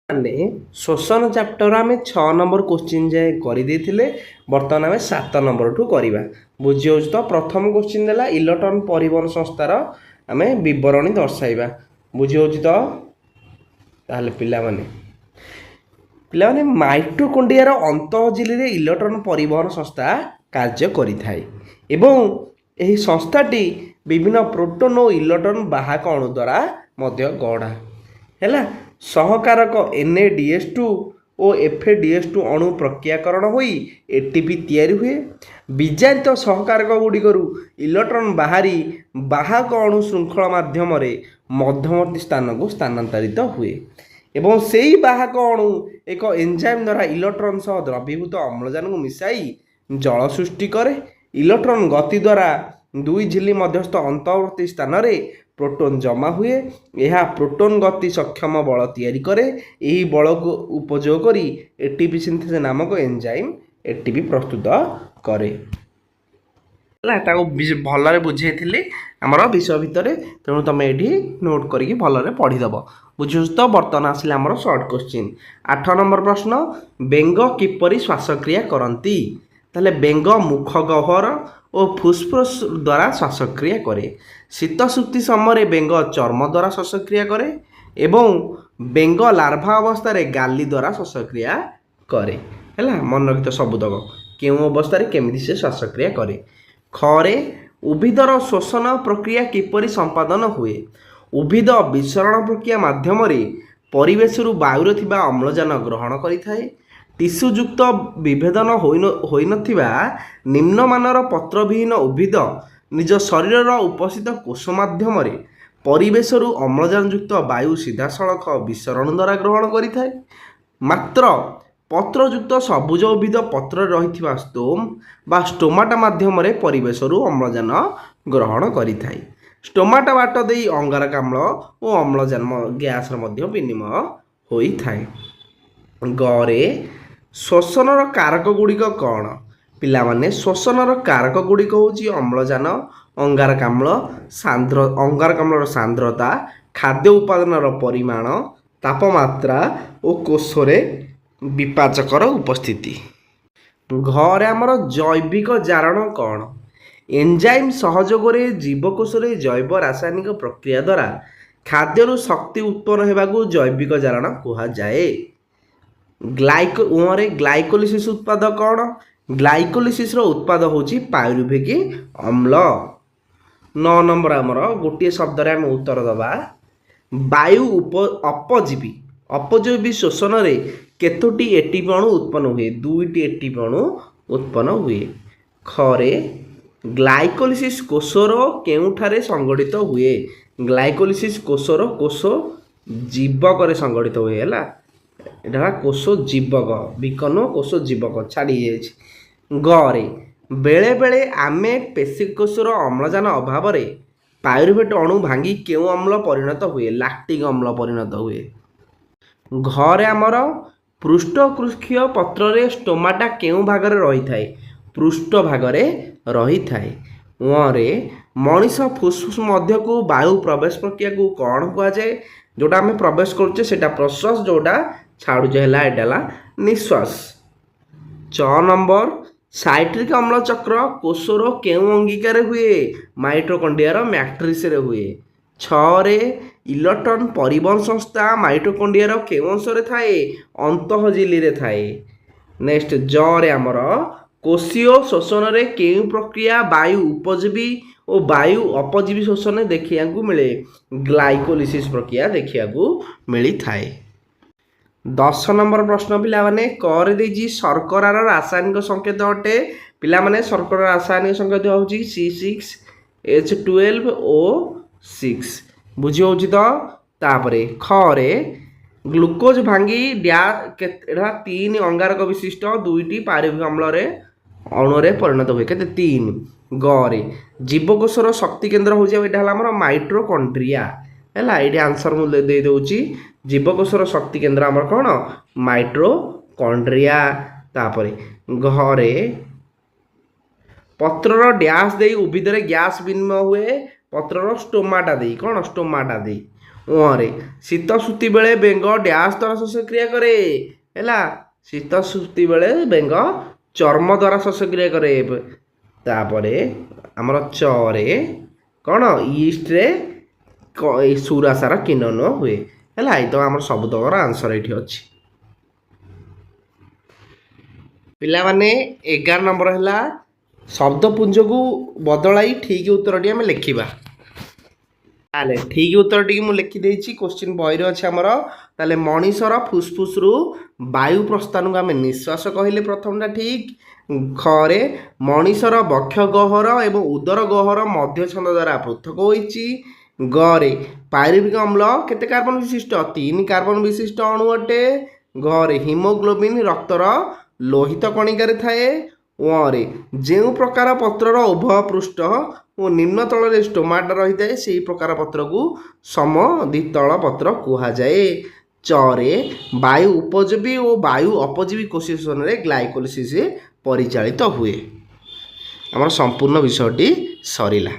ମାନେ ଶୋଷଣ ଚାପ୍ଟର ଆମେ 6 ନମ୍ବର କ୍ୱେଶ୍ଚିନ୍ ଯାଏ କରିଦେଇଥିଲେ। ବର୍ତ୍ତମାନ ଆମେ 7 ନମ୍ବରଠୁ କରିବା। ବୁଝି ହେଉଛି ତ? ପ୍ରଥମ କ୍ୱେଶ୍ଚିନ୍ ଦେଲା ଇଲେକ୍ଟ୍ରନ୍ ପରିବହନ ସଂସ୍ଥାର ଆମେ ବିବରଣୀ ଦର୍ଶାଇବା। ବୁଝି ହେଉଛି ତ? ତାହେଲେ ପିଲାମାନେ ମାଇଟୋକଣ୍ଡ୍ରିଆର ଅନ୍ତଃଝିଲ୍ଲୀରେ ଇଲେକ୍ଟ୍ରନ୍ ପରିବହନ ସଂସ୍ଥା କାର୍ଯ୍ୟ କରିଥାଏ ଏବଂ ଏହି ସଂସ୍ଥାଟି ବିଭିନ୍ନ ପ୍ରୋଟୋନ ଓ ଇଲେକ୍ଟ୍ରନ୍ ବାହକ ଅଣୁ ଦ୍ୱାରା ମଧ୍ୟ ଗଢ଼ା ହେଲା। ସହକାରକ NADH2 ଓ FADH2 ଅଣୁ ପ୍ରକ୍ରିୟାକରଣ ହୋଇ ATP ତିଆରି ହୁଏ। ବିଜାରିତ ସହକାରକ ଗୁଡ଼ିକରୁ ଇଲେକ୍ଟ୍ରନ୍ ବାହାରି ବାହକ ଅଣୁ ଶୃଙ୍ଖଳ ମାଧ୍ୟମରେ ମଧ୍ୟବର୍ତ୍ତୀ ସ୍ଥାନକୁ ସ୍ଥାନାନ୍ତରିତ ହୁଏ ଏବଂ ସେହି ବାହକ ଅଣୁ ଏକ ଏନ୍ଜାଇମ୍ ଦ୍ୱାରା ଇଲେକ୍ଟ୍ରନ୍ ସହ ଦ୍ରବୀଭୂତ ଅମ୍ଳଜାନକୁ ମିଶାଇ ଜଳ ସୃଷ୍ଟି କରେ। ଇଲେକ୍ଟ୍ରନ୍ ଗତି ଦ୍ୱାରା ଦୁଇ ଝିଲ୍ଲୀ ମଧ୍ୟସ୍ଥ ଅନ୍ତର୍ବର୍ତ୍ତୀ ସ୍ଥାନରେ ପ୍ରୋଟୋନ୍ ଜମା ହୁଏ। ଏହା ପ୍ରୋଟୋନ୍ ଗତି ସକ୍ଷମ ବଳ ତିଆରି କରେ। ଏହି ବଳକୁ ଉପଯୋଗ କରି ATP ସିନ୍ଥେସ ନାମକ ଏନ୍ଜାଇମ୍ ATP ପ୍ରସ୍ତୁତ କରେ ହେଲା। ତାକୁ ଭଲରେ ବୁଝେଇଥିଲି ଆମର ବିଷୟ ଭିତରେ, ତେଣୁ ତୁମେ ଏଠି ନୋଟ୍ କରିକି ଭଲରେ ପଢ଼ିଦେବ। ବୁଝୁଛୁ ତ? ବର୍ତ୍ତମାନ ଆସିଲେ ଆମର ସର୍ଟ କ୍ୱେଶ୍ଚିନ୍। 8 ନମ୍ବର ପ୍ରଶ୍ନ, ବେଙ୍ଗ କିପରି ଶ୍ୱାସକ୍ରିୟା କରନ୍ତି? ତାହେଲେ ବେଙ୍ଗ ମୁଖ ଗହ୍ୱର ଓ ଫୁସ୍ଫୁସ୍ ଦ୍ୱାରା ଶ୍ୱାସକ୍ରିୟା କରେ। ଶୀତ ଶୁକ୍ତି ସମୟରେ ବେଙ୍ଗ ଚର୍ମ ଦ୍ୱାରା ଶ୍ୱାସକ୍ରିୟା କରେ ଏବଂ ବେଙ୍ଗ ଲାର୍ଭା ଅବସ୍ଥାରେ ଗାଲି ଦ୍ୱାରା ଶ୍ୱାସକ୍ରିୟା କରେ ହେଲା। ମନେ ରଖିତ ସବୁତକ କେଉଁ ଅବସ୍ଥାରେ କେମିତି ସେ ଶ୍ୱାସକ୍ରିୟା କରେ। ଖରେ ଉଦ୍ଭିଦର ଶୋଷଣ ପ୍ରକ୍ରିୟା କିପରି ସମ୍ପାଦନ ହୁଏ? ଉଦ୍ଭିଦ ବିସରଣ ପ୍ରକ୍ରିୟା ମାଧ୍ୟମରେ ପରିବେଶରୁ ବାୟୁରେ ଥିବା ଅମ୍ଳଜାନ ଗ୍ରହଣ କରିଥାଏ। ଟିସ୍ୟୁଯୁକ୍ତ ବିଭେଦନ ହୋଇନଥିବା ନିମ୍ନମାନର ପତ୍ରବିହୀନ ଉଦ୍ଭିଦ ନିଜ ଶରୀରର ଉପସ୍ଥିତ କୋଷ ମାଧ୍ୟମରେ ପରିବେଶରୁ ଅମ୍ଳଜାନଯୁକ୍ତ ବାୟୁ ସିଧାସଳଖ ବିସରଣ ଦ୍ୱାରା ଗ୍ରହଣ କରିଥାଏ। ମାତ୍ର ପତ୍ରଯୁକ୍ତ ସବୁଜ ଉଦ୍ଭିଦ ପତ୍ରରେ ରହିଥିବା ଷ୍ଟୋମ୍ ବା ଷ୍ଟୋମାଟା ମାଧ୍ୟମରେ ପରିବେଶରୁ ଅମ୍ଳଜାନ ଗ୍ରହଣ କରିଥାଏ। ଷ୍ଟୋମାଟା ବାଟ ଦେଇ ଅଙ୍ଗାରକାମ୍ଳ ଓ ଅମ୍ଳଜାନ ଗ୍ୟାସର ମଧ୍ୟ ବିନିମୟ ହୋଇଥାଏ। ଗରେ ଶୋଷଣର କାରକ ଗୁଡ଼ିକ କ'ଣ? ପିଲାମାନେ ଶୋଷଣର କାରକ ଗୁଡ଼ିକ ହେଉଛି ଅମ୍ଳଜାନ, ଅଙ୍ଗାରକାମ୍ଳର ସାନ୍ଦ୍ରତା, ଖାଦ୍ୟ ଉପାଦାନର ପରିମାଣ, ତାପମାତ୍ରା ଓ କୋଷରେ ବିପାଚକର ଉପସ୍ଥିତି। ଘରେ ଆମର ଜୈବିକ ଜାରଣ କ'ଣ? ଏନ୍ଜାଇମ୍ ସହଯୋଗରେ ଜୀବକୋଷରେ ଜୈବ ରାସାୟନିକ ପ୍ରକ୍ରିୟା ଦ୍ୱାରା ଖାଦ୍ୟରୁ ଶକ୍ତି ଉତ୍ପନ୍ନ ହେବାକୁ ଜୈବିକ ଜାରଣ କୁହାଯାଏ। ଗ୍ଲାଇକୋଲିସିସ୍ ଉତ୍ପାଦ କ'ଣ? ଗ୍ଲାଇକୋଲିସିସ୍ର ଉତ୍ପାଦ ହେଉଛି ପାଇରୁଭେକ୍ ଅମ୍ଳ। 9 ନମ୍ବର ଆମର ଗୋଟିଏ ଶବ୍ଦରେ ଆମେ ଉତ୍ତର ଦେବା। ବାୟୁ ଅପଜୀବୀ ଶୋଷଣରେ କେତୋଟି ATP ଅଣୁ ଉତ୍ପନ୍ନ ହୁଏ? 2ଟି ATP ଅଣୁ ଉତ୍ପନ୍ନ ହୁଏ। ଖରେ ଗ୍ଲାଇକୋଲିସିସ୍ କୋଷର କେଉଁଠାରେ ସଂଗଠିତ ହୁଏ? ଗ୍ଲାଇକୋଲିସିସ୍ କୋଷ ଜୀବକରେ ସଂଗଠିତ ହୁଏ ହେଲା। ଏଇଟା ହେଲା କୋଷ ଜୀବକ, ବିକନ କୋଷ ଜୀବକ ଛାଡ଼ି ଯାଇଛି। ଗରେ ବେଳେବେଳେ ଆମେ ପେଶୀକୋଷର ଅମ୍ଳଜାନ ଅଭାବରେ ପାଇରୁଭେଟ୍ ଅଣୁ ଭାଙ୍ଗି କେଉଁ ଅମ୍ଳ ପରିଣତ ହୁଏ? ଲାକ୍ଟିକ୍ ଅମ୍ଳ ପରିଣତ ହୁଏ। ଘରେ ଆମର ପୃଷ୍ଠକୋଷୀୟ ପତ୍ରରେ ଷ୍ଟୋମାଟା କେଉଁ ଭାଗରେ ରହିଥାଏ? ପୃଷ୍ଠ ଭାଗରେ ରହିଥାଏ। ରେ ମଣିଷ ଫୁସ୍ଫୁସ୍ ମଧ୍ୟକୁ ବାୟୁ ପ୍ରବେଶ ପ୍ରକ୍ରିୟାକୁ କ'ଣ କୁହାଯାଏ? ଯେଉଁଟା ଆମେ ପ୍ରବେଶ କରୁଛେ ସେଇଟା ପ୍ରଶ୍ୱାସ, ଯେଉଁଟା ଛାଡ଼ୁଛେ ଏଇଟା ହେଲା ନିଶ୍ୱାସ। 6 ନମ୍ବର ସାଇଟ୍ରିକ୍ ଅମ୍ଳ ଚକ୍ର କୋଷର କେଉଁ ଅଙ୍ଗିକାରେ ହୁଏ? ମାଇଟୋକଣ୍ଡ୍ରିଆର ମ୍ୟାଟ୍ରିକ୍ସରେ ହୁଏ। 6ରେ ଇଲେକ୍ଟ୍ରନ୍ ପରିବହନ ସଂସ୍ଥା ମାଇଟୋକଣ୍ଡ୍ରିଆର କେଉଁ ଅଂଶରେ ଥାଏ? ଅନ୍ତଃଝିଲ୍ଲୀରେ ଥାଏ। ନେକ୍ସଟ ରେ ଆମର କୋଷୀୟ ଶୋଷଣରେ କେଉଁ ପ୍ରକ୍ରିୟା ବାୟୁ ଉପଜୀବୀ ଓ ବାୟୁ ଅପଜୀବୀ ଶୋଷଣରେ ଦେଖିବାକୁ ମିଳେ? ଗ୍ଲାଇକୋଲିସିସ୍ ପ୍ରକ୍ରିୟା ଦେଖିବାକୁ ମିଳିଥାଏ। 10 ନମ୍ବର ପ୍ରଶ୍ନ ପିଲାମାନେ କରେ ଦେଇଛି ଶର୍କରାର ରାସାୟନିକ ସଂକେତ ଅଟେ। ପିଲାମାନେ ଶର୍କରାର ରାସାୟନିକ ସଂକେତ ହେଉଛି C6H12O6। ବୁଝି ହେଉଛି ତ? ତାପରେ ଖରେ ଗ୍ଲୁକୋଜ ଭାଙ୍ଗି ଏଟା 3 ଅଙ୍ଗାରକ ବିଶିଷ୍ଟ 2ଟି ପାଇରୁଭିକ୍ ଅମ୍ଳରେ ଅଣୁରେ ପରିଣତ ହୁଏ। କେତେ? 3। ଗରେ ଜୀବକୋଷର ଶକ୍ତି କେନ୍ଦ୍ର ହେଉଛି, ଏଇଟା ହେଲା ଆମର ମାଇଟୋକଣ୍ଡ୍ରିଆ ହେଲା। ଏଇଠି ଆନ୍ସର ମୁଁ ଦେଇଦେଉଛି। ଜୀବକୋଷର ଶକ୍ତି କେନ୍ଦ୍ର ଆମର କ'ଣ? ମାଇଟୋକଣ୍ଡ୍ରିଆ। ତାପରେ ଘରେ ପତ୍ରର ଡ୍ୟାସ୍ ଦେଇ ଉଦ୍ଭିଦରେ ଗ୍ୟାସ୍ ବିନିମୟ ହୁଏ? ପତ୍ରର ଷ୍ଟୋମାଟା ଦେଇ। କ'ଣ? ଷ୍ଟୋମାଟା ଦେଇ। ରେ ଶୀତ ଶୁତି ବେଳେ ବେଙ୍ଗ ଡ୍ୟାସ୍ ଦ୍ୱାରା ଶ୍ୱାସକ୍ରିୟା କରେ ହେଲା। ଶୀତ ଶୁତି ବେଳେ ବେଙ୍ଗ ଚର୍ମ ଦ୍ୱାରା ଶ୍ୱାସକ୍ରିୟା କରେ। ତାପରେ ଆମର ଚରେ କ'ଣ ଇଷ୍ଟରେ ସୁରାସାର କିନନ ହୁଏ ହେଲା। ଏଇ ତ ଆମର ସବୁତକର ଆନ୍ସର ଏଇଠି ଅଛି। ପିଲାମାନେ 11 ନମ୍ବର ହେଲା ଶବ୍ଦପୁଞ୍ଜକୁ ବଦଳାଇ ଠିକ୍ ଉତ୍ତରଟି ଆମେ ଲେଖିବା। ତାହେଲେ ଠିକ୍ ଉତ୍ତରଟିକି ମୁଁ ଲେଖିଦେଇଛି, କୋଶ୍ଚିନ୍ ବହିରେ ଅଛି ଆମର। ତାହେଲେ ମଣିଷର ଫୁସ୍ଫୁସ୍ରୁ ବାୟୁ ପ୍ରସ୍ଥାନକୁ ଆମେ ନିଶ୍ୱାସ କହିଲେ ପ୍ରଥମଟା ଠିକ୍। ଖରେ ମଣିଷର ବକ୍ଷ ଗହ୍ୱର ଏବଂ ଉଦର ଗହ୍ୱର ମଧ୍ୟଛନ୍ଦ ଦ୍ୱାରା ପୃଥକ ହୋଇଛି। ଗରେ ପାଇରୁବିକ ଅମ୍ଳ କେତେ କାର୍ବନ ବିଶିଷ୍ଟ? 3 କାର୍ବନ ବିଶିଷ୍ଟ ଅଣୁ ଅଟେ। ଘରେ ହିମୋଗ୍ଲୋବିନ୍ ରକ୍ତର ଲୋହିତ କଣିକାରେ ଥାଏ। ରେ ଯେଉଁ ପ୍ରକାର ପତ୍ରର ଉଭୟ ପୃଷ୍ଠ ଓ ନିମ୍ନ ତଳରେ ଷ୍ଟୋମାଟା ରହିଥାଏ ସେହି ପ୍ରକାର ପତ୍ରକୁ ସମଦ୍ୱିତଳ ପତ୍ର କୁହାଯାଏ। ଚରେ ବାୟୁ ଉପଜୀବୀ ଓ ବାୟୁ ଅପଜୀବୀ କୋଷରେ ଗ୍ଲାଇକୋଲିସିସ୍ ପରିଚାଳିତ ହୁଏ। ଆମର ସମ୍ପୂର୍ଣ୍ଣ ବିଷୟଟି ସରିଲା।